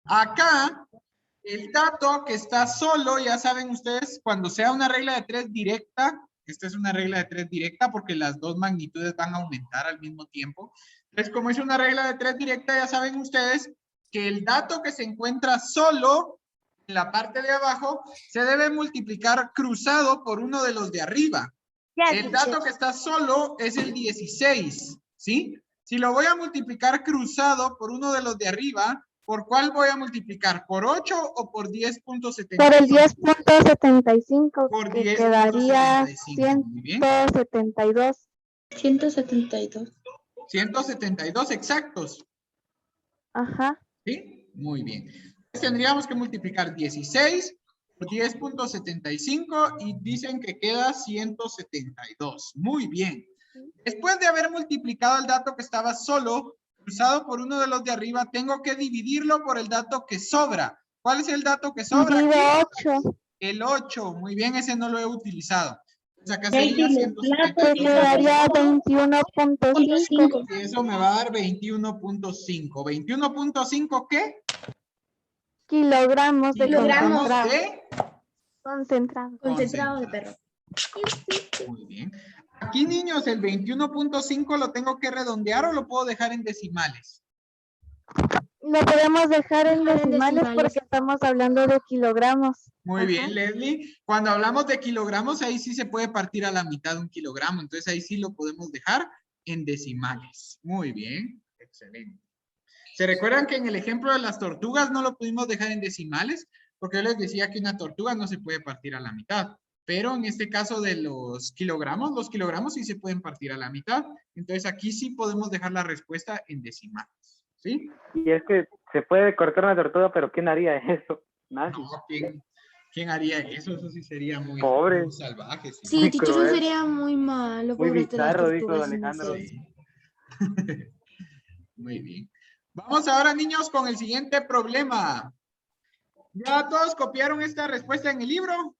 Acá, el dato que está solo, ya saben ustedes, cuando sea una regla de 3 directa, esta es una regla de 3 directa porque las dos magnitudes van a aumentar al mismo tiempo. Entonces, como es una regla de 3 directa, ya saben ustedes que el dato que se encuentra solo en la parte de abajo se debe multiplicar cruzado por uno de los de arriba. El dato que está solo es el 16, ¿sí? Si lo voy a multiplicar cruzado por uno de los de arriba, ¿por cuál voy a multiplicar? ¿Por 8 o por 10.75? Por el 10.75, Por que 10.75. quedaría Muy bien. 172. 172. 172 exactos. Ajá. ¿Sí? Muy bien. Entonces tendríamos que multiplicar 16 por 10.75 y dicen que queda 172. Muy bien. Después de haber multiplicado el dato que estaba solo, cruzado por uno de los de arriba, tengo que dividirlo por el dato que sobra. ¿Cuál es el dato que sobra? Divido Aquí? 8. El 8. Muy bien, ese no lo he utilizado. Entonces acá Ya sería hicimos plato, 172. Que quedaría 21.5. Y eso me va a dar 21.5. ¿21.5 qué? Kilogramos de Kilogramos concentrado. de Concentrado. Concentrado de perro. Muy bien. Aquí, niños, el 21.5 lo tengo que redondear o lo puedo dejar en decimales. Lo podemos dejar en Dejar en decimales decimales. porque estamos hablando de kilogramos. Muy bien, Leslie. Cuando hablamos de kilogramos, ahí sí se puede partir a la mitad de un kilogramo. Entonces, ahí sí lo podemos dejar en decimales. Muy bien. Excelente. ¿Se recuerdan que en el ejemplo de las tortugas no lo pudimos dejar en decimales? Porque yo les decía que una tortuga no se puede partir a la mitad. Pero en este caso de los kilogramos sí se pueden partir a la mitad. Entonces, aquí sí podemos dejar la respuesta en decimales. ¿Sí? Y es que se puede cortar una tortuga, pero ¿quién haría eso? Nadie. No, ¿quién haría eso? Eso sí sería muy, Pobre. muy salvaje. Sí. Sí, Muy teacher, eso cruel. sería muy malo. Muy Pobrete las bizarro, dijo tortugas Alejandro. inocentes. Sí. Muy bien. Vamos ahora, niños, con el siguiente problema. ¿Ya todos copiaron esta respuesta en el libro?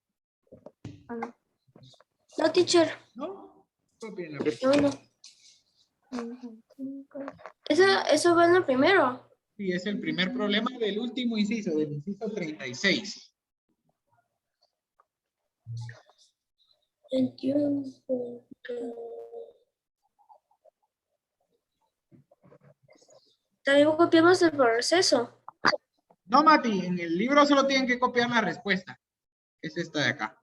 No, teacher. ¿No? Cópienla. No. Eso va en lo primero. Sí, es el primer problema del último inciso, del inciso 36. 21. También copiamos el proceso. No, Mati, en el libro solo tienen que copiar la respuesta. Es esta de acá.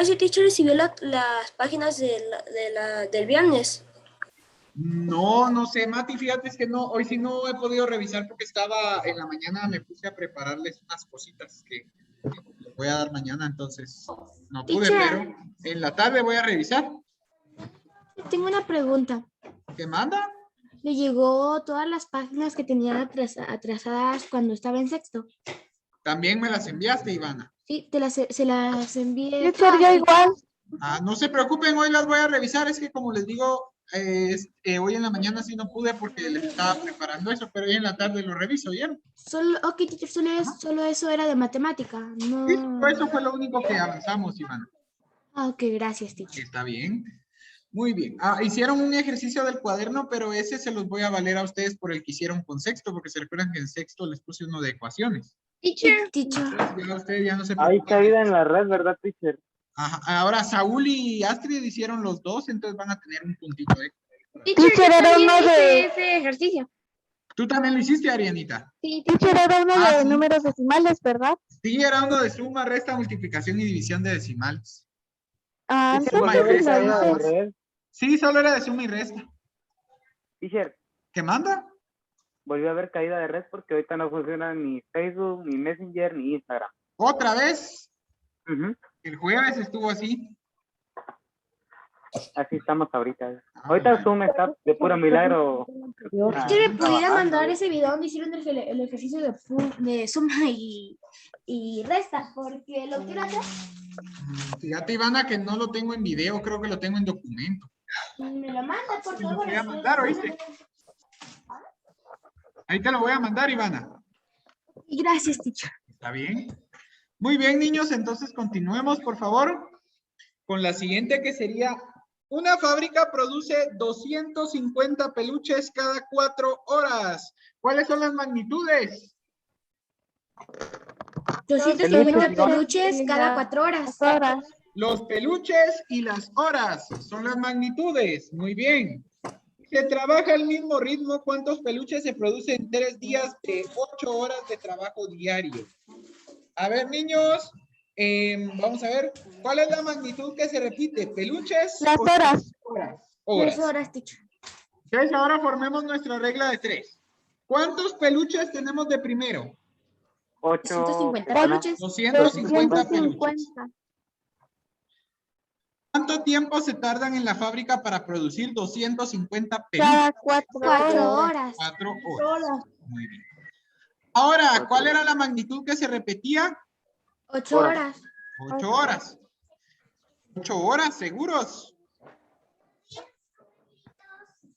Sí, teacher recibió las páginas del viernes. No, no sé, Mati, fíjate es que no, hoy sí no he podido revisar porque estaba en la mañana, me puse a prepararles unas cositas que les voy a dar mañana, entonces no pude, Teacher. pero en la tarde voy a revisar. Tengo una pregunta. ¿Qué manda? ¿Le llegó todas las páginas que tenía atrasadas cuando estaba en sexto? También me las enviaste, Ivana. Sí, se las envié. Yo sería igual. Ah, no se preocupen, hoy las voy a revisar, es que como les digo, hoy en la mañana sí no pude porque les estaba preparando eso, pero hoy en la tarde lo reviso, ¿vieron? Ok, teacher, solo eso era de matemática. No. Sí, eso fue lo único que avanzamos, Ivana. Ok, gracias, teacher. Está bien. Muy bien. Hicieron un ejercicio del cuaderno, pero ese se los voy a valer a ustedes por el que hicieron con sexto, porque se recuerdan que en sexto les puse uno de ecuaciones. Teacher. Entonces, ya ustedes ya no se Hay preocupan. caída en la red, ¿verdad, teacher? Ajá, ahora Saúl y Astrid hicieron los dos, entonces van a tener un puntito extra. Teacher, era uno de... ese ejercicio. Tú también lo hiciste, Arianita. Sí, Teacher, era uno de Sí. números decimales, ¿verdad? Sí, era uno de suma, resta, multiplicación y división de decimales. Ah, Sí, Teacher, suma y ¿por qué resta, caída nada de más. red? Sí, solo era de suma y resta. Teacher, ¿Qué manda? volvió a haber caída de red porque ahorita no funciona ni Facebook, ni Messenger, ni Instagram. ¿Otra vez? Ujú. El jueves estuvo así. Así estamos ahorita. Bueno. Ahorita Zoom está de puro milagro. Teacher, ¿me pudiera trabajando. mandar ese video donde hicieron el ejercicio de suma y resta? Porque lo quiero hacer. Fíjate, Ivana, que no lo tengo en video, creo que lo tengo en documento. Me lo manda, por Te lo favor. voy a mandar, ¿oíste? Ahí te lo voy a mandar, Ivana. Gracias, teacher. ¿Está bien? Muy bien, niños, entonces continuemos, por favor, con la siguiente que sería Una fábrica produce 250 peluches cada 4 horas. ¿Cuáles son las magnitudes? 250 peluches y cada las 4 horas. horas. Los peluches y las horas son las magnitudes. Muy bien. Se trabaja al mismo ritmo. ¿Cuántos peluches se producen en 3 días de 8 horas de trabajo diario? A ver, niños, vamos a ver. ¿Cuál es la magnitud que se repite? ¿Peluches? Las o horas. horas? 3 horas, teacher. Entonces ahora formemos nuestra regla de 3. ¿Cuántos peluches tenemos de primero? 150 Bueno, peluches. 250 peluches. 250. ¿Cuánto tiempo se tardan en la fábrica para producir 250 peluches? Cada 4 4 horas. horas. 4 horas. Muy bien. Ahora, ¿cuál era la magnitud que se repetía? 8 horas. 8 horas. 8 horas, ¿seguros?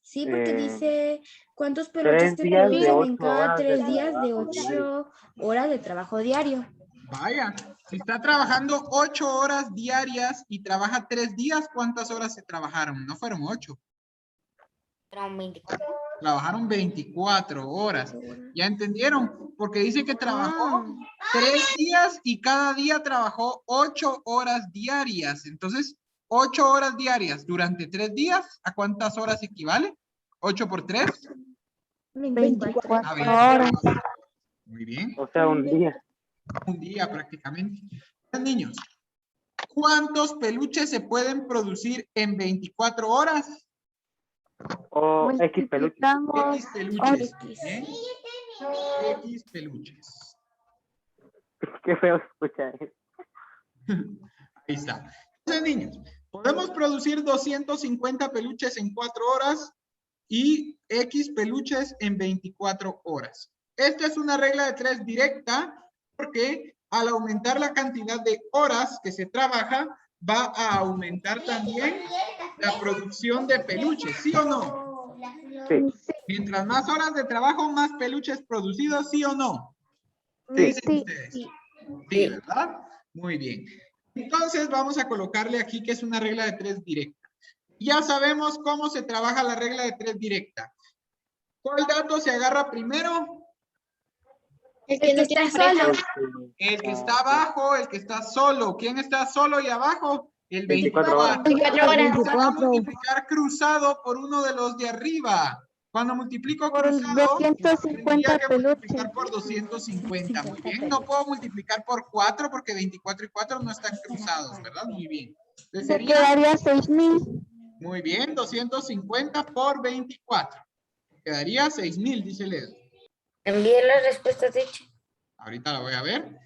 Sí, porque dice cuántos 3 peluches se días de producen en 8 cada horas 3 de días de trabajo 8 horas de trabajo diario. Vaya, si está trabajando 8 horas diarias y trabaja 3 días, ¿cuántas horas se trabajaron? No fueron 8. Trabajaron 24 horas. ¿Ya entendieron? Porque dice que trabajó 3 días y cada día trabajó 8 horas diarias. Entonces, 8 horas diarias durante 3 días, ¿a cuántas horas equivale? 8 por 3. 24 A 20 horas. Muy bien. O sea, un día. Un día prácticamente. Niños, ¿cuántos peluches se pueden producir en 24 horas? O X peluches. Multiplicamos X peluches. X. ¿Bien? X peluches. Qué feo escuchar eso. Ahí está. Entonces, niños, podemos producir 250 peluches en 4 horas y X peluches en 24 horas. Esta es una regla de 3 directa porque al aumentar la cantidad de horas que se trabaja, va a aumentar también la producción de peluches, ¿sí o no? Sí. Mientras más horas de trabajo, más peluches producidos, ¿sí o no? ¿Qué Sí. dicen ustedes? Sí, ¿verdad? Muy bien. Entonces vamos a colocarle aquí que es una regla de 3 directa. Ya sabemos cómo se trabaja la regla de 3 directa. ¿Cuál dato se agarra primero? El que está solo. El que está abajo, el que está solo. ¿Quién está solo y abajo? El 24 horas. 24 horas. Vamos a multiplicar cruzado por uno de los de arriba. Cuando multiplico Por cruzado, 250 tendría que peluches. multiplicar por 250. Muy bien. No puedo multiplicar por 4 porque 24 y 4 no están cruzados, ¿verdad? Muy bien. Entonces Se sería, quedaría 6000. muy bien, 250 por 24. Quedaría 6000, dice Leo. Envíe las respuestas hechas. Ahorita la voy a ver.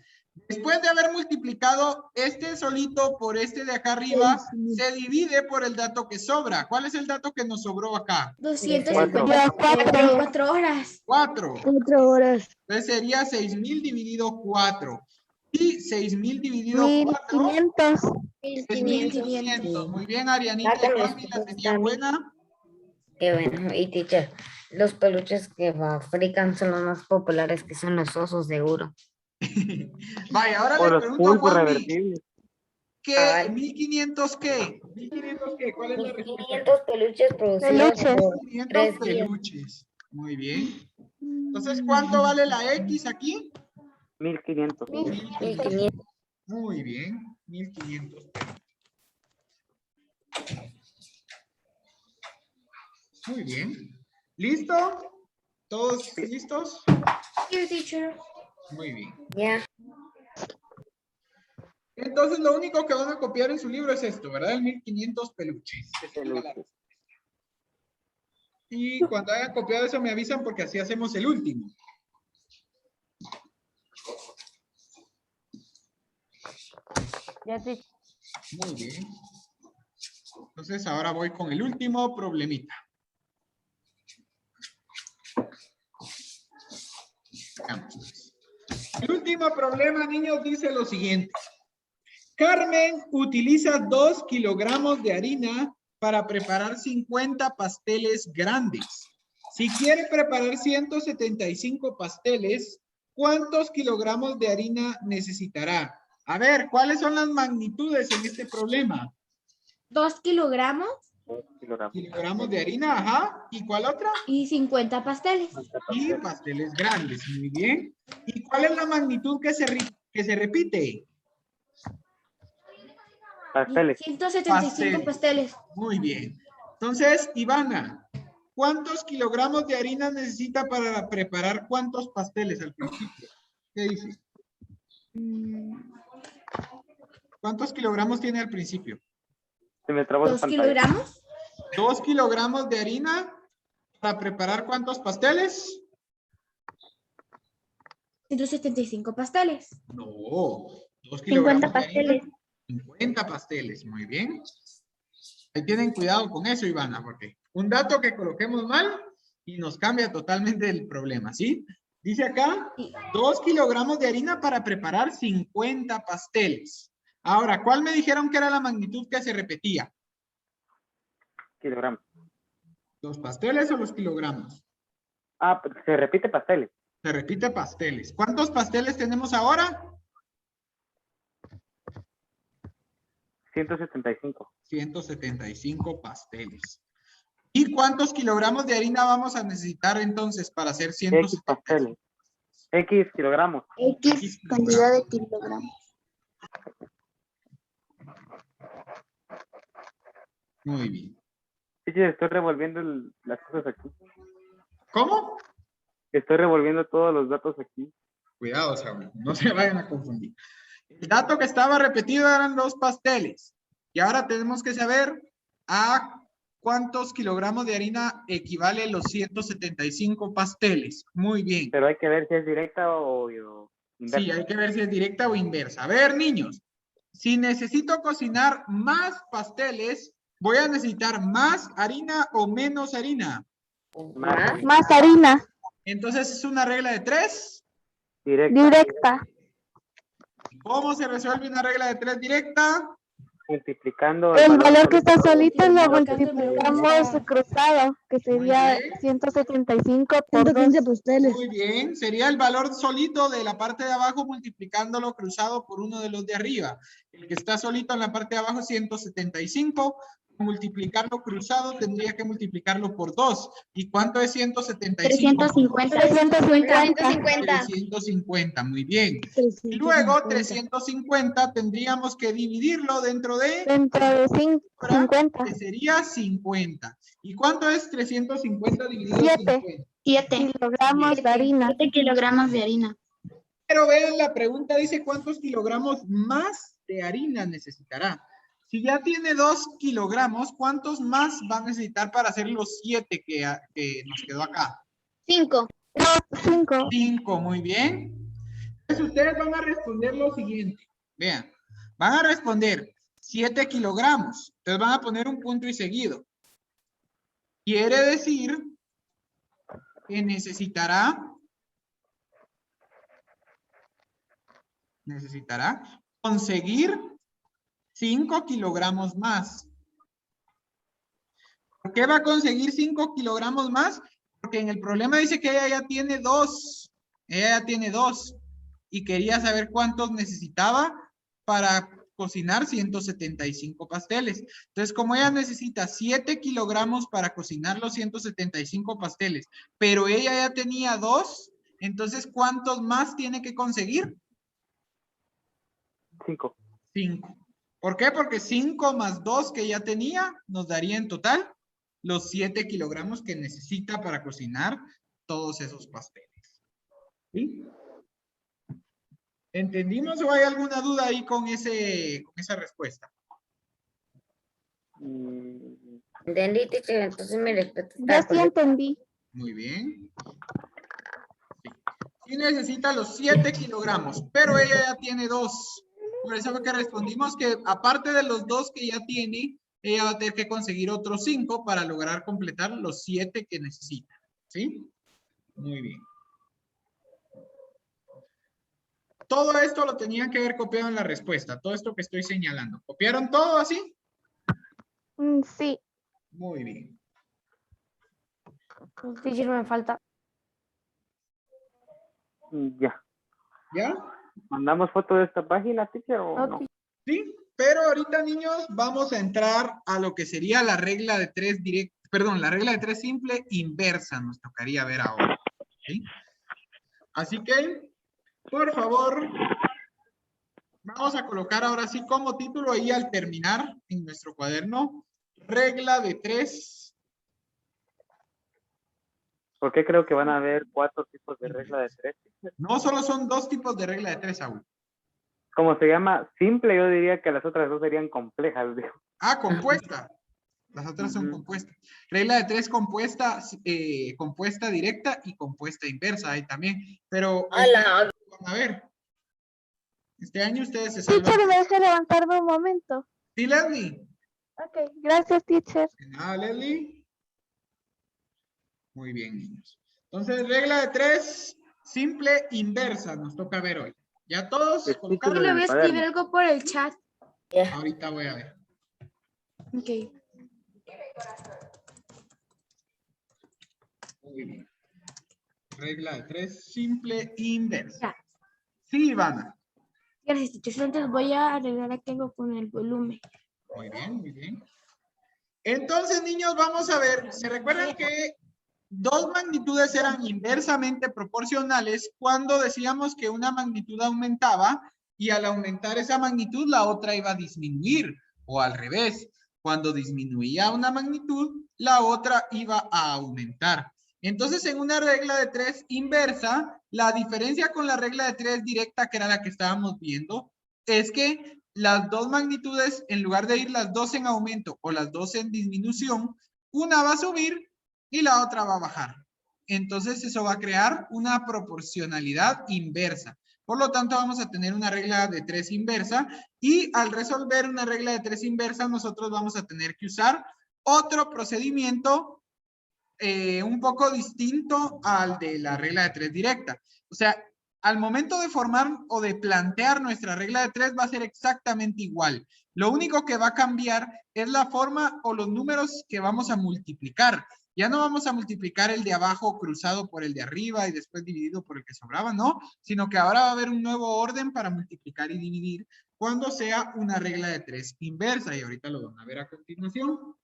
Después de haber multiplicado este solito por este de acá arriba, se divide por el dato que sobra. ¿Cuál es el dato que nos sobró acá? 250 4 horas. 4. 4 horas. Entonces sería 6000 dividido 4. Y 6000 dividido 4 1500. es 1500. Muy bien, Arianita y Juanmi, la tenían buena. Qué bueno. Y teacher, los peluches que fabrican son los más populares, que son los osos, seguro. Vaya, ahora O le los pregunto a pulpos Juanmi, revertibles. ¿qué? Ay. ¿1500 qué? ¿1500 qué? ¿Cuál es la respuesta? 500 peluches producidos Peluches. por 500 3 días. peluches. Muy bien. Entonces, ¿cuánto vale la X aquí? 1500. 1500. Muy bien, 1500. Muy bien. ¿Listo? ¿Todos listos? Here, teacher. Muy bien. Ya. Entonces, lo único que van a copiar en su libro es esto, ¿verdad? El 1500 peluches. Y cuando hayan copiado eso me avisan porque así hacemos el último. Muy bien. Entonces ahora voy con el último problemita. Veamos. El último problema, niños, dice lo siguiente. Carmen utiliza 2 kilogramos de harina para preparar 50 pasteles grandes. Si quiere preparar 175 pasteles, ¿cuántos kilogramos de harina necesitará? A ver, ¿cuáles son las magnitudes en este problema? 2 kilogramos. 2 kilogramos. Kilogramos de harina, ajá. ¿Y cuál otra? Y 50 pasteles. Y pasteles grandes, muy bien. ¿Y cuál es la magnitud que se repite? Pasteles. 175 pasteles. Muy bien. Entonces, Ivana, ¿cuántos kilogramos de harina necesita para preparar cuántos pasteles al principio? ¿Qué dice? ¿Cuántos kilogramos tiene al principio? Se me trabó la 2 pantalla. kilogramos. 2 kilogramos de harina para preparar cuántos pasteles? 175 pasteles. No, 2 kilogramos 50 de harina. pasteles. 50 pasteles, muy bien. Ahí tienen cuidado con eso, Ivana, porque un dato que coloquemos mal y nos cambia totalmente el problema, ¿sí? Dice acá, 2 kilogramos de harina para preparar 50 pasteles. Ahora, ¿cuál me dijeron que era la magnitud que se repetía? Kilogramos. ¿Los pasteles o los kilogramos? Ah, pues, se repite pasteles. Se repite pasteles. ¿Cuántos pasteles tenemos ahora? 175. 175 pasteles. ¿Y cuántos kilogramos de harina vamos a necesitar entonces para hacer X 175? pasteles. X kilogramos. X cantidad de kilogramos. Muy bien. Sí, sí, estoy revolviendo las cosas aquí. ¿Cómo? Estoy revolviendo todos los datos aquí. Cuidado, Saúl, no se vayan a confundir. El dato que estaba repetido eran los pasteles. Y ahora tenemos que saber a cuántos kilogramos de harina equivale los 175 pasteles. Muy bien. Pero hay que ver si es directa o inversa. Sí, hay que ver si es directa o inversa. A ver, niños, si necesito cocinar más pasteles, ¿voy a necesitar más harina o menos harina? Más Más harina. Entonces es una regla de 3. directa. Directa. ¿Cómo se resuelve una regla de 3 directa? Multiplicando El valor que está solito solito lo multiplicamos multiplicamos cruzado, que sería bien. 175 por 2. pasteles. Muy bien, sería el valor solito de la parte de abajo multiplicándolo cruzado por uno de los de arriba. El que está solito en la parte de abajo, 175. Multiplicarlo cruzado tendría que multiplicarlo por 2. ¿Y cuánto es 175? 350. 350, muy bien. Y luego 350 tendríamos que dividirlo dentro de, Dentro de 50. que sería 50. ¿Y cuánto es 350 dividido en 7. 50? 7 kilogramos de harina. 7 kilogramos de harina. Pero vean, la pregunta dice cuántos kilogramos más de harina necesitará. Si ya tiene 2 kilogramos, ¿cuántos más va a necesitar para hacer los 7 que nos quedó acá? 5. 5. 5, muy bien. Entonces ustedes van a responder lo siguiente. Vean, van a responder 7 kilogramos. Entonces van a poner un punto y seguido. Quiere decir que necesitará conseguir 5 kilogramos más. ¿Por qué va a conseguir 5 kilogramos más? Porque en el problema dice que ella ya tiene 2. Ella ya tiene 2. Y quería saber cuántos necesitaba para cocinar 175 pasteles. Entonces, como ella necesita 7 kilogramos para cocinar los 175 pasteles, pero ella ya tenía 2, entonces, ¿cuántos más tiene que conseguir? 5. 5. ¿Por qué? Porque 5 más 2 que ya tenía nos daría en total los 7 kilogramos que necesita para cocinar todos esos pasteles. ¿Sí? ¿Entendimos o hay alguna duda ahí con esa respuesta? Entendí, teacher, entonces mi respuesta Yo está sí correcta. entendí. Muy bien. Sí. Sí necesita los 7 kilogramos, pero ella ya tiene 2. Por eso fue que respondimos que aparte de los 2 que ya tiene, ella va a tener que conseguir otros 5 para lograr completar los 7 que necesita. ¿Sí? Muy bien. Todo esto lo tenían que haber copiado en la respuesta, todo esto que estoy señalando. ¿Copiaron todo así? Sí. Muy bien. Teacher, me falta. Ya. ¿Ya? ¿Mandamos foto de esta página, teacher, o no? ¿Sí? Pero ahorita, niños, vamos a entrar a lo que sería la regla de 3 directa, perdón, la regla de 3 simple inversa nos tocaría ver ahora. ¿Sí? Así que, por favor, vamos a colocar ahora sí como título ahí al terminar en nuestro cuaderno, regla de 3. ¿Por qué creo que van a haber 4 tipos de regla de 3? No solo son 2 tipos de regla de 3, Saúl. Como se llama simple, yo diría que las otras 2 serían complejas, digo. Ah, compuesta. Las otras son Ujú. compuestas. Regla de 3 compuesta, compuesta directa y compuesta inversa hay también. Pero Hola. a ver, este año ustedes se salvan. Teacher, ¿me deja levantarme un momento? Sí, Leslie. Ok, gracias, teacher. De nada, Leslie. Muy bien, niños. Entonces, regla de 3, simple inversa, nos toca ver hoy. ¿Ya todos El colocaron? título Le en voy a el escribir cuaderno. algo por el chat. Ya. Ahorita voy a ver. Ok. Muy bien. Regla de 3, simple inversa. Ya. Sí, Ivana. Gracias, teacher. Entonces voy a arreglar aquí algo con el volumen. Muy bien, muy bien. Entonces, niños, vamos a ver. ¿Se recuerdan que 2 magnitudes eran inversamente proporcionales cuando decíamos que una magnitud aumentaba y al aumentar esa magnitud la otra iba a disminuir? O al revés, cuando disminuía una magnitud, la otra iba a aumentar. Entonces, en una regla de 3 inversa, la diferencia con la regla de 3 directa, que era la que estábamos viendo, es que las 2 magnitudes, en lugar de ir las 2 en aumento o las 2 en disminución, una va a subir y la otra va a bajar. Entonces, eso va a crear una proporcionalidad inversa. Por lo tanto, vamos a tener una regla de 3 inversa y al resolver una regla de 3 inversa, nosotros vamos a tener que usar otro procedimiento un poco distinto al de la regla de 3 directa. O sea, al momento de formar o de plantear nuestra regla de 3 va a ser exactamente igual. Lo único que va a cambiar es la forma o los números que vamos a multiplicar. Ya no vamos a multiplicar el de abajo cruzado por el de arriba y después dividido por el que sobraba, no, sino que ahora va a haber un nuevo orden para multiplicar y dividir cuando sea una regla de 3 inversa. Y ahorita lo van a ver a continuación.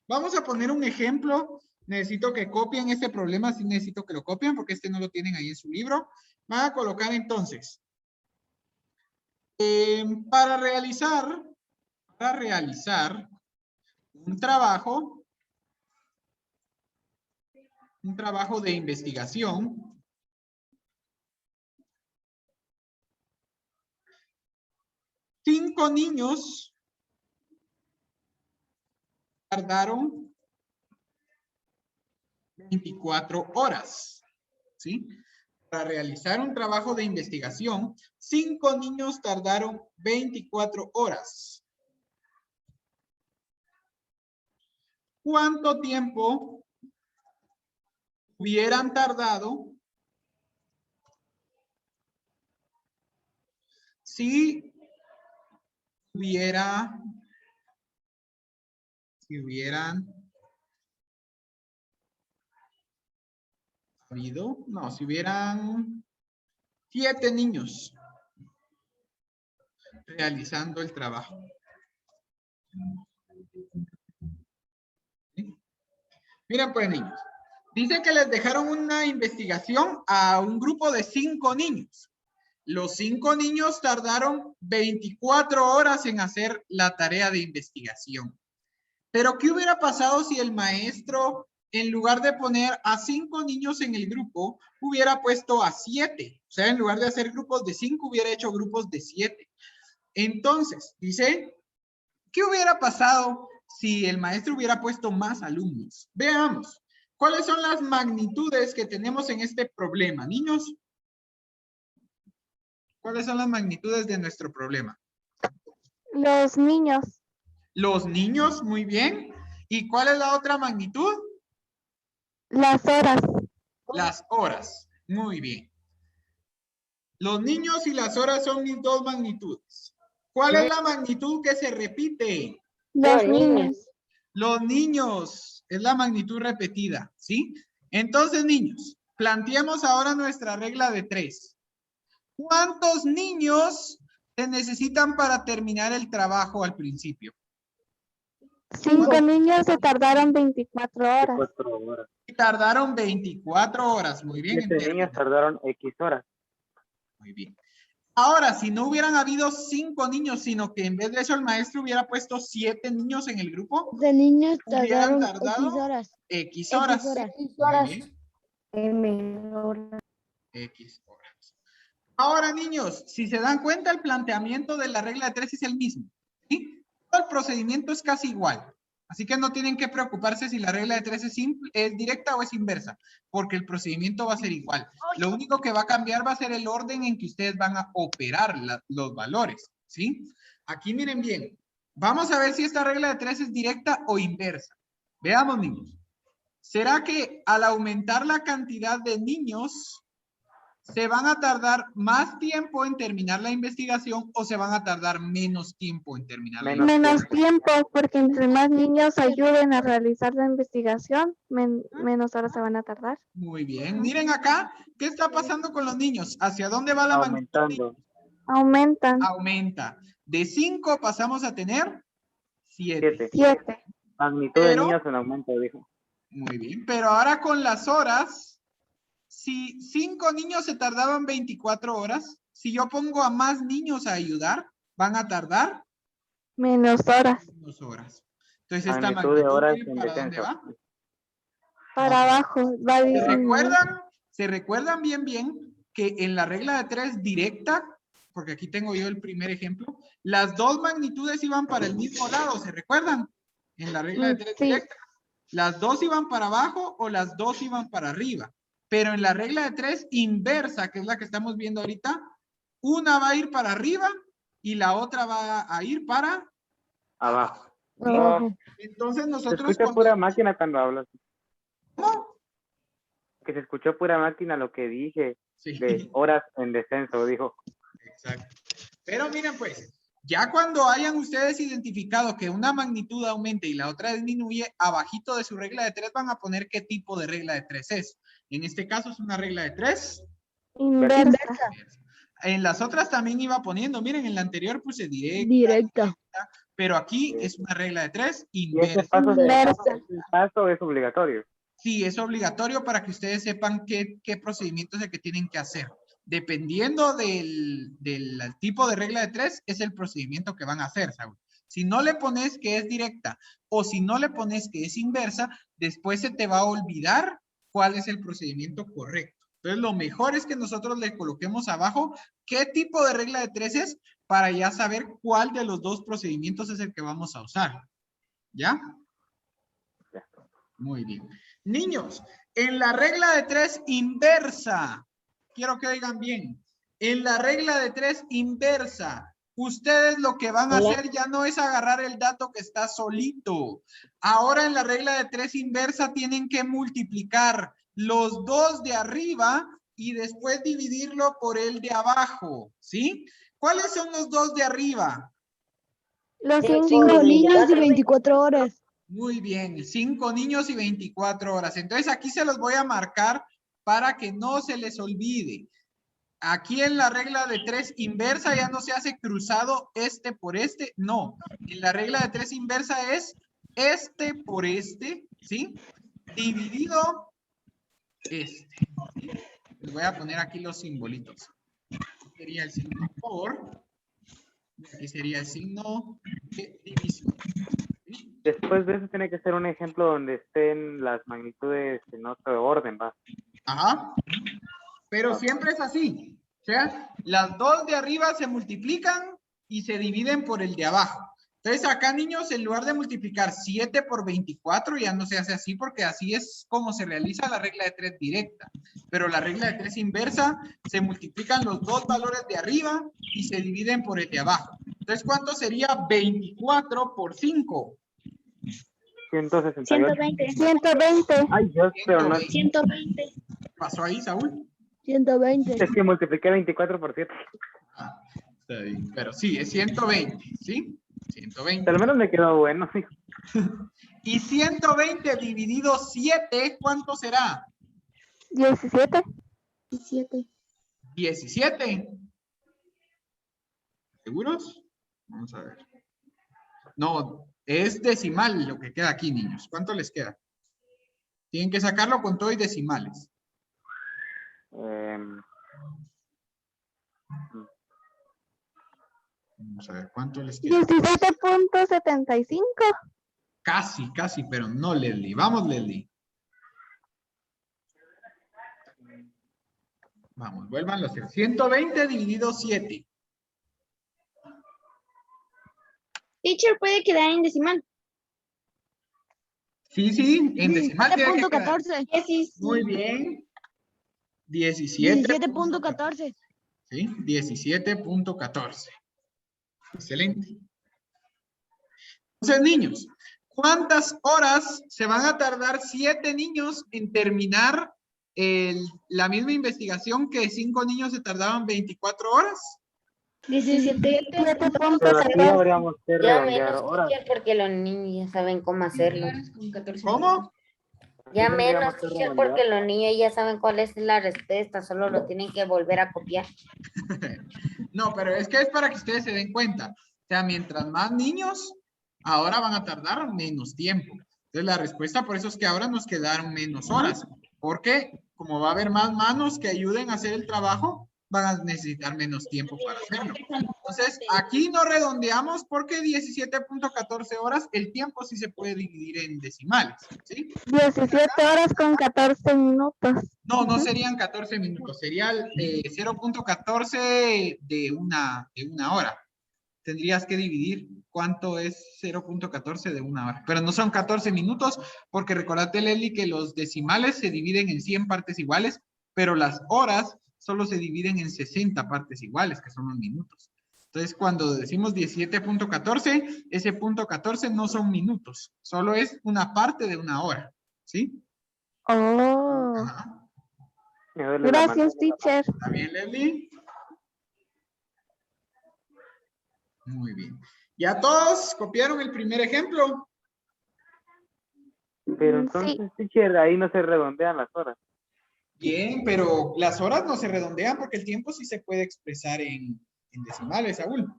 Vamos a poner un ejemplo. Necesito que copien este problema, sí necesito que lo copien porque este no lo tienen ahí en su libro. Van a colocar entonces, para realizar un trabajo de investigación, cinco niños tardaron 24 horas, ¿sí? Para realizar un trabajo de investigación, 5 niños tardaron 24 horas. ¿Cuánto tiempo hubieran tardado si hubieran habido, no, si hubieran 7 niños realizando el trabajo? ¿Sí? Miren pues, niños. Dice que les dejaron una investigación a un grupo de 5 niños. Los 5 niños tardaron 24 horas en hacer la tarea de investigación. Pero, ¿qué hubiera pasado si el maestro, en lugar de poner a 5 niños en el grupo, hubiera puesto a 7? O sea, en lugar de hacer grupos de 5, hubiera hecho grupos de 7. Entonces, dice, ¿qué hubiera pasado si el maestro hubiera puesto más alumnos? Veamos, ¿cuáles son las magnitudes que tenemos en este problema, niños? ¿Cuáles son las magnitudes de nuestro problema? Los niños. Los niños, muy bien. ¿Y cuál es la otra magnitud? Las horas. Las horas, muy bien. Los niños y las horas son mis 2 magnitudes. ¿Cuál es la magnitud que se repite? Los niños. Los niños, es la magnitud repetida, ¿sí? Entonces, niños, planteemos ahora nuestra regla de 3. ¿Cuántos niños se necesitan para terminar el trabajo al principio? 5 niños se tardaron 24 horas. 4 horas. Tardaron 24 horas. Muy bien. 7 niños tardaron X horas. Muy bien. Ahora, si no hubieran habido 5 niños, sino que en vez de eso el maestro hubiera puesto 7 niños en el grupo, De niños hubieran tardaron tardado X horas. X horas. X Muy bien. M. X horas. Ahora, niños, si se dan cuenta, el planteamiento de la regla de 3 es el mismo. ¿Sí? Todo el procedimiento es casi igual. Así que no tienen que preocuparse si la regla de 3 es directa o es inversa, porque el procedimiento va a ser igual. Lo único que va a cambiar va a ser el orden en que ustedes van a operar los valores. ¿Sí? Aquí miren bien. Vamos a ver si esta regla de 3 es directa o inversa. Veamos, niños. ¿Será que al aumentar la cantidad de niños se van a tardar más tiempo en terminar la investigación o se van a tardar menos tiempo en terminar la investigación? Menos tiempo, porque entre más niños ayuden a realizar la investigación, menos horas se van a tardar. Muy bien. Miren acá, ¿qué está pasando con los niños? ¿Hacia dónde va la magnitud? Aumentando. Aumentan. Aumenta. De 5 pasamos a tener 7. 7. Magnitud de Pero- niños en aumento, dijo. Muy bien. Pero ahora con las horas, si 5 niños se tardaban 24 horas, si yo pongo a más niños a ayudar, van a tardar Menos horas. menos horas. Entonces esta Magnitud de magnitud, horas miren en ¿para dónde descenso. va? Para abajo. Va ¿Se disminuyendo. recuerdan? ¿Se recuerdan bien que en la regla de 3 directa, porque aquí tengo yo el primer ejemplo, las dos magnitudes iban para el mismo lado, ¿se recuerdan? En la regla de 3 Sí. directa. Las dos iban para abajo o las dos iban para arriba. Pero en la regla de 3 inversa, que es la que estamos viendo ahorita, una va a ir para arriba y la otra va a ir para Abajo. Abajo. Entonces Se nosotros escucha cuando- pura máquina cuando hablas. ¿Cómo? Que se escuchó pura máquina lo que dije Sí. de horas en descenso, dijo. Exacto. Pero miren pues, ya cuando hayan ustedes identificado que una magnitud aumenta y la otra disminuye, abajito de su regla de 3 van a poner qué tipo de regla de 3 es. En este caso es una regla de 3. Inversa. En las otras también iba poniendo, miren, en la anterior puse Directa. pero aquí es una regla de 3 Y ese inversa. paso es obligatorio. Sí, es obligatorio para que ustedes sepan qué procedimiento es el que tienen que hacer. Dependiendo del tipo de regla de 3, es el procedimiento que van a hacer, Saúl. Si no le pones que es directa o si no le pones que es inversa, después se te va a olvidar cuál es el procedimiento correcto. Entonces, lo mejor es que nosotros le coloquemos abajo qué tipo de regla de 3 es para ya saber cuál de los dos procedimientos es el que vamos a usar. ¿Ya? Muy bien. Niños, en la regla de 3 inversa, quiero que oigan bien, en la regla de 3 inversa, ustedes lo que van a hacer ya no es agarrar el dato que está solito. Ahora en la regla de 3 inversa tienen que multiplicar los dos de arriba y después dividirlo por el de abajo, ¿sí? ¿Cuáles son los dos de arriba? Los 5 5 niños y 24. 24 horas. Muy bien, 5 niños y 24 horas. Entonces aquí se los voy a marcar para que no se les olvide. Aquí en la regla de 3 inversa ya no se hace cruzado este por este, no. En la regla de 3 inversa es este por este, ¿sí? Dividido este. ¿sí? Les voy a poner aquí los simbolitos. Aquí sería el signo por, y aquí sería el signo de división. ¿sí? Después de eso tiene que ser un ejemplo donde estén las magnitudes en otro orden, ¿va? Ajá. Pero siempre es así. O sea, las dos de arriba se multiplican y se dividen por el de abajo. Entonces acá, niños, en lugar de multiplicar 7 por 24, ya no se hace así porque así es como se realiza la regla de 3 directa. Pero la regla de 3 inversa, se multiplican los dos valores de arriba y se dividen por el de abajo. Entonces, ¿cuánto sería 24 por 5? 168. 120. Ay, Dios, pero no. 120. ¿Qué pasó ahí, Saúl? 120. Es que multipliqué 24 por 7. Ah, está bien. Pero sí, es 120, ¿sí? 120. Al menos me quedó bueno. Y 120 dividido 7, ¿cuánto será? 17. 17. 17. ¿Seguros? Vamos a ver. No, es decimal lo que queda aquí, niños. ¿Cuánto les queda? Tienen que sacarlo con todo y decimales. Vamos a ver, ¿cuánto les queda? 17.75. Casi, casi, pero no, Leslie. Vamos, Leslie. Vamos, vuelvan a hacer. 120 dividido 7. Teacher puede quedar en decimal. Sí, sí, en decimal tiene que quedar. 17.14. Muy bien. 17. 17.14. ¿Sí? 17.14. Excelente. Entonces, niños, ¿cuántas horas se van a tardar 7 niños en terminar la misma investigación que 5 niños se tardaban 24 horas? 17.14. Pero aquí habríamos que Ya redondear menos, horas. teacher, porque los niños ya saben cómo hacerlo. ¿Cómo? Ya Sí, menos, tendríamos que teacher, redondear. porque los niños ya saben cuál es la respuesta, solo lo tienen que volver a copiar. No, pero es que es para que ustedes se den cuenta. O sea, mientras más niños, ahora van a tardar menos tiempo. Entonces, la respuesta por eso es que ahora nos quedaron menos horas. Porque como va a haber más manos que ayuden a hacer el trabajo, van a necesitar menos tiempo para hacerlo. Entonces, aquí no redondeamos porque 17.14 horas, el tiempo sí se puede dividir en decimales, ¿sí? 17 horas con 14 minutos. No, no serían 14 minutos, sería 0.14 de una hora. Tendrías que dividir cuánto es 0.14 de una hora. Pero no son 14 minutos, porque recordate, Leslie, que los decimales se dividen en 100 partes iguales, pero las horas solo se dividen en 60 partes iguales, que son los minutos. Entonces, cuando decimos 17.14, ese punto 14 no son minutos, solo es una parte de una hora, ¿sí? Oh, Ajá. Me duele la mano. gracias, teacher. ¿Está bien, Leslie? Muy bien. ¿Ya todos copiaron el primer ejemplo? Pero Sí. entonces, teacher, ahí no se redondean las horas. Bien, pero las horas no se redondean porque el tiempo sí se puede expresar en decimales, Saúl.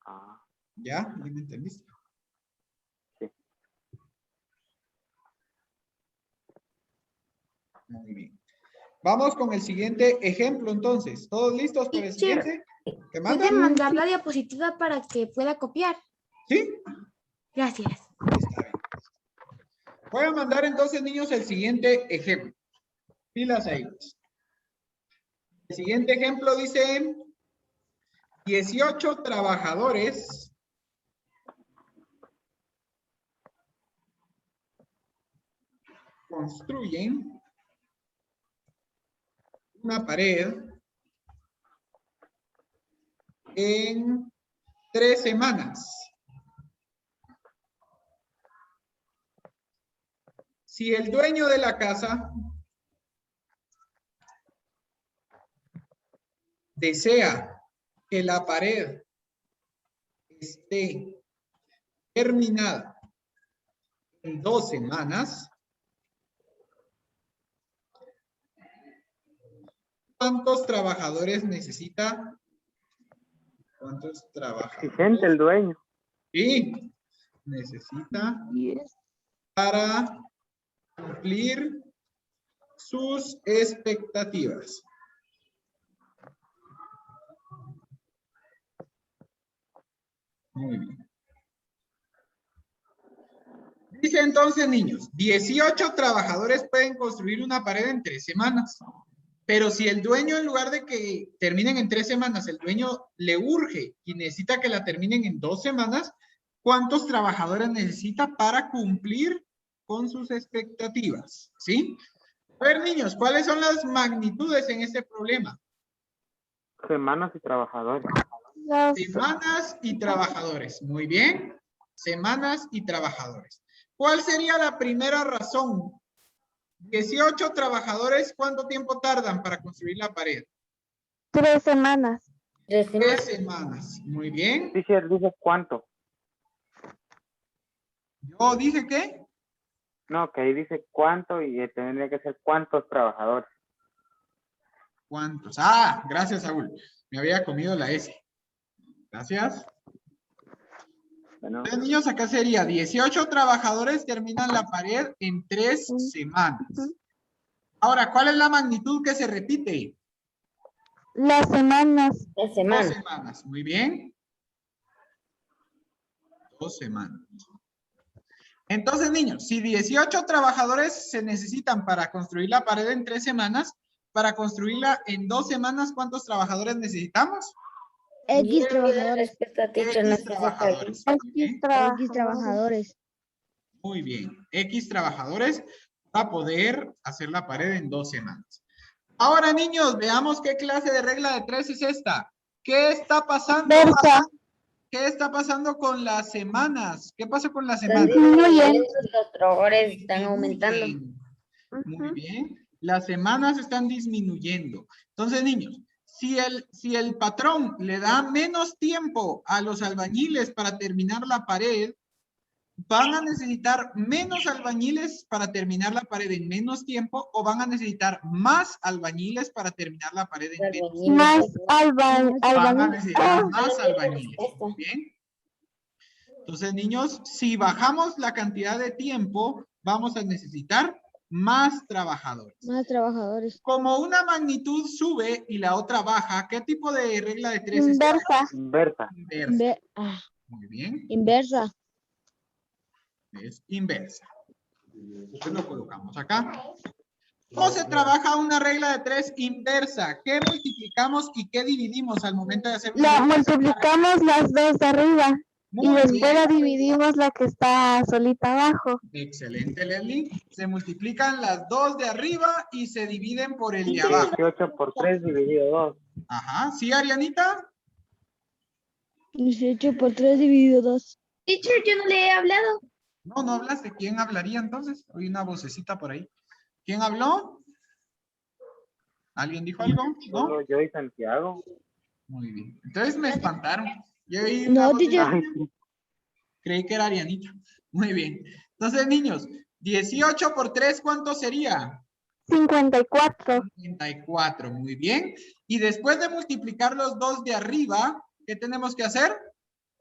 Ah, ¿Ya? ¿Ya me entendiste? Sí. Muy bien. Vamos con el siguiente ejemplo, entonces. ¿Todos listos para el Teacher, siguiente? ¿Te ¿puede mandan? mandar la diapositiva para que pueda copiar? ¿Sí? Gracias. Está bien. Voy a mandar entonces, niños, el siguiente ejemplo. Pilas ahí. El siguiente ejemplo dice 18 trabajadores construyen una pared en 3 semanas. Si el dueño de la casa desea que la pared esté terminada en 2 semanas, ¿cuántos trabajadores necesita? ¿Cuántos trabajadores? Exigente el dueño. Sí, necesita 10. para cumplir sus expectativas. Muy bien. Dice entonces, niños, 18 trabajadores pueden construir una pared en 3 semanas. Pero si el dueño, en lugar de que terminen en 3 semanas, el dueño le urge y necesita que la terminen en 2 semanas, ¿cuántos trabajadores necesita para cumplir con sus expectativas? ¿Sí? A ver, niños, ¿cuáles son las magnitudes en este problema? Semanas y trabajadores. Semanas y trabajadores. Muy bien. Semanas y trabajadores. ¿Cuál sería la primera razón? 18 trabajadores, ¿cuánto tiempo tardan para construir la pared? 3 semanas. 3 3 semanas. Muy bien. Teacher, dice cuánto. Yo dije que No, que ahí dice cuánto y tendría que ser cuántos trabajadores. ¿cuántos? Ah, gracias, Saúl. Me había comido la S. Gracias. Bueno, Entonces, niños, acá sería 18 trabajadores terminan la pared en 3 semanas. Ahora, ¿cuál es la magnitud que se repite? Las semanas. La 2 semana. semanas. Muy bien. 2 semanas. Entonces, niños, si 18 trabajadores se necesitan para construir la pared en 3 semanas, para construirla en 2 semanas, ¿cuántos trabajadores necesitamos? X Mira, trabajadores. respuesta, teacher, no X se sepa aquí. trabajadores. Muy bien. X X trabajadores. trabajadores. Muy bien. X trabajadores para poder hacer la pared en 2 semanas. Ahora, niños, veamos qué clase de regla de 3 es esta. ¿Qué está pasando? Inversa. ¿Qué está pasando con las semanas? ¿Qué pasa con las Están semanas? disminuyendo, los trabajadores están aumentando. Disminuyen. Muy Ujú. bien. Las semanas están disminuyendo. Entonces, niños, si el patrón le da menos tiempo a los albañiles para terminar la pared, ¿van a necesitar menos albañiles para terminar la pared en menos tiempo o van a necesitar más albañiles para terminar la pared en menos tiempo? Más Van a albañil. necesitar más albañiles. respuesta. ¿Bien? Entonces, niños, si bajamos la cantidad de tiempo, vamos a necesitar más trabajadores. Más trabajadores. Como una magnitud sube y la otra baja, ¿qué tipo de regla de 3 es? Inversa. inversa. Inversa. Muy bien. Inversa. Es inversa. Entonces lo colocamos acá. ¿Cómo se trabaja una regla de 3 inversa? ¿Qué multiplicamos y qué dividimos al momento de hacer una La regla? multiplicamos las dos de arriba y Muy después bien. la dividimos la que está solita abajo. Excelente, Leslie. Se multiplican las dos de arriba y se dividen por el de abajo. 18 por 3 dividido 2. Ajá. ¿Sí, Arianita? 18 por 3 dividido 2. Teacher, yo no le he hablado. No, no hablaste. ¿Quién hablaría entonces? Oí una vocecita por ahí. ¿Quién habló? ¿Alguien dijo algo? ¿No? Solo yo y Santiago. Muy bien. Entonces me espantaron. Yo oí una No, vocecita. teacher. Ay, Creí que era Arianita. Muy bien. Entonces, niños, 18 por 3, ¿cuánto sería? 54. 54. Muy bien. Y después de multiplicar los dos de arriba, ¿qué tenemos que hacer?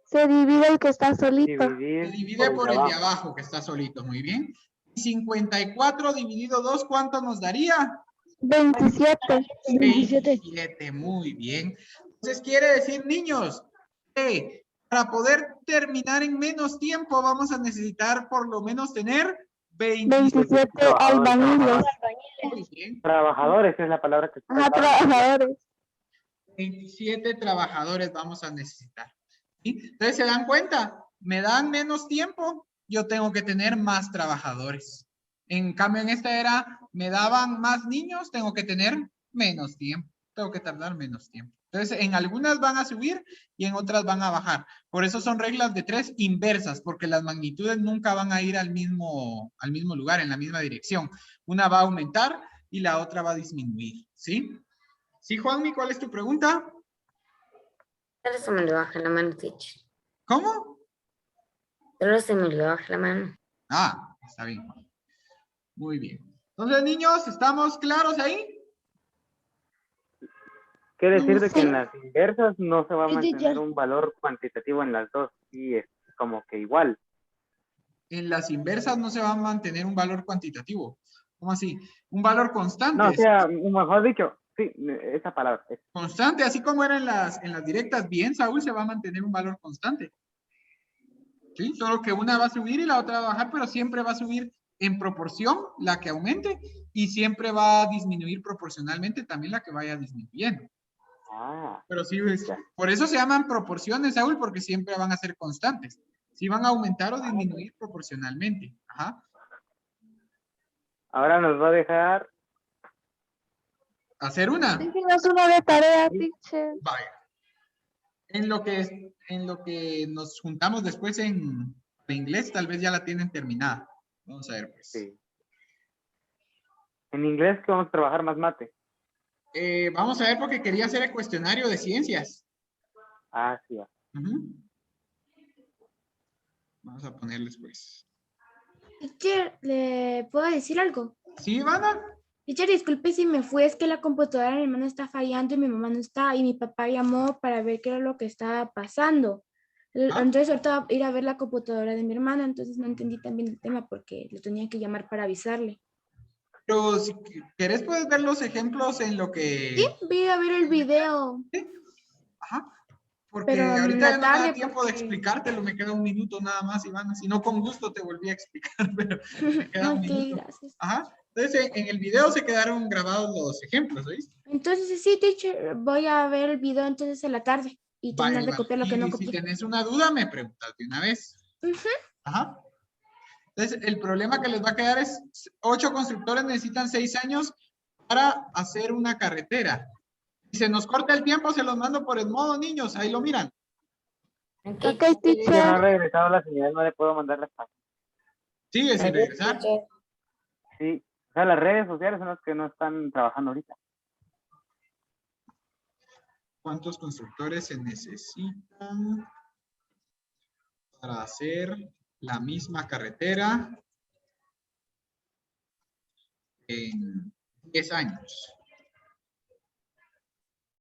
Se divide el que está solito. Se dividir divide por el de abajo. abajo, que está solito. Muy bien. Y 54 dividido 2, ¿cuánto nos daría? 27. 27. 27. Muy bien. Entonces, quiere decir, niños, que para poder terminar en menos tiempo vamos a necesitar por lo menos tener 27 trabajadores. albañiles. Muy bien. Trabajadores es la palabra que está. Ajá, trabajadores. 27 trabajadores vamos a necesitar. ¿Sí? Entonces, ¿se dan cuenta? Me dan menos tiempo, yo tengo que tener más trabajadores. En cambio, en esta era, me daban más niños, tengo que tener menos tiempo. Tengo que tardar menos tiempo. Entonces, en algunas van a subir y en otras van a bajar. Por eso son reglas de 3 inversas, porque las magnitudes nunca van a ir al mismo lugar, en la misma dirección. Una va a aumentar y la otra va a disminuir. ¿Sí? ¿Sí, Juanmi? ¿Cuál es tu pregunta? Solo se me le baja la mano, teacher. ¿Cómo? Solo se me le baja la mano. Ah, está bien. Muy bien. Entonces, niños, ¿estamos claros ahí? Quiere decir de que Sí. en las inversas no se va a Sí, mantener teacher. un valor cuantitativo en las dos. Y es como que igual. En las inversas no se va a mantener un valor cuantitativo. ¿Cómo así? Un valor constante. No, o sea, mejor dicho, sí, esa palabra. Constante, así como era en las directas. Bien, Saúl, se va a mantener un valor constante. ¿Sí? Solo que una va a subir y la otra va a bajar, pero siempre va a subir en proporción la que aumente y siempre va a disminuir proporcionalmente también la que vaya disminuyendo. Ah, Pero sí, pues, ya. por eso se llaman proporciones, Saúl, porque siempre van a ser constantes. Sí van a aumentar o disminuir proporcionalmente. Ajá. Ahora nos va a dejar. Hacer una. Déjenos una de tarea, teacher. Vaya. En lo que nos juntamos después en inglés, tal vez ya la tienen terminada. Vamos a ver, pues. Sí. En inglés que vamos a trabajar más mate. Vamos a ver porque quería hacer el cuestionario de ciencias. Ah, sí. Ya. Ujú. Vamos a ponerles, pues. Teacher, ¿le puedo decir algo? ¿Sí, Ivana? Teacher, disculpe si me fui, es que la computadora de mi hermano está fallando y mi mamá no está, y mi papá llamó para ver qué era lo que estaba pasando. Ah. Entonces ahorita voy a ir a ver la computadora de mi hermano, entonces no entendí también el tema porque lo tenía que llamar para avisarle. Pero si querés puedes ver los ejemplos en lo Sí, que... voy a ver el video. Ajá. Porque Pero en ahorita la ya no me da tarde, tiempo de porque- explicártelo, me queda un minuto nada más, Ivana. Si no, con gusto te volví a explicar, pero me queda un Ok, minuto. gracias. Ajá. Entonces, en el video se quedaron grabados los ejemplos, ¿oíste? Entonces sí, teacher, voy a ver el video entonces en la tarde y Vaya, terminar de Ivana. copiar lo que no Y si copié. tenés una duda, me preguntas de una vez. Ujú. Ajá. Entonces, el problema que les va a quedar es 8 constructores necesitan 6 años para hacer una carretera. Si se nos corta el tiempo, se los mando por el modo, niños. Ahí lo miran. Ok, Ya no ha teacher. regresado la señal, no le puedo mandar las páginas. Sigue sin Adiós, regresar. teacher. Sí, o sea, las redes sociales son las que no están trabajando ahorita. ¿Cuántos constructores se necesitan para hacer la misma carretera en 10 años?